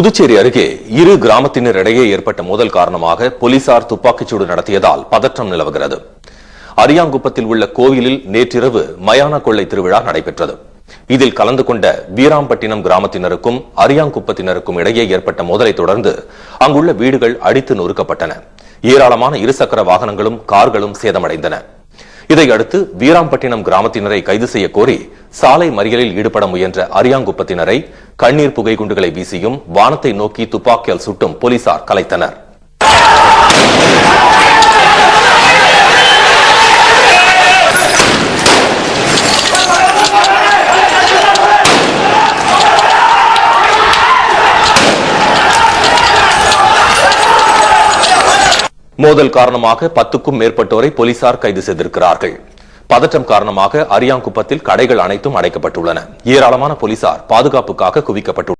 புதுச்சேரி அருகே இரு கிராமத்தினரிடையே ஏற்பட்ட மோதல் காரணமாக போலீசார் துப்பாக்கிச்சூடு நடத்தியதால் பதற்றம் நிலவுகிறது. அரியாங்குப்பத்தில் உள்ள கோயிலில் நேற்றிரவு மயான கொள்ளை திருவிழா நடைபெற்றது. இதில் கலந்து கொண்ட வீராம்பட்டினம் கிராமத்தினருக்கும் அரியாங்குப்பத்தினருக்கும் இடையே ஏற்பட்ட மோதலை தொடர்ந்து அங்குள்ள வீடுகள் அடித்து நொறுக்கப்பட்டன. ஏராளமான இருசக்கர வாகனங்களும் கார்களும் சேதமடைந்தன. இதையடுத்து வீராம்பட்டினம் கிராமத்தினரை கைது செய்ய கோரி சாலை மறியலில் ஈடுபட முயன்ற அரியாங்குப்பத்தினரை கண்ணீர் புகை குண்டுகளை வீசியும் வானத்தை நோக்கி துப்பாக்கியால் சுட்டும் போலீசார் கலைத்தனர். மோதல் காரணமாக 10க்கும் மேற்பட்டோரை போலீசார் கைது செய்திருக்கிறார்கள். பதற்றம் காரணமாக அரியாங்குப்பத்தில் கடைகள் அனைத்தும் அடைக்கப்பட்டுள்ளன. ஏராளமான போலீசார் பாதுகாப்புக்காக குவிக்கப்பட்டுள்ளனர்.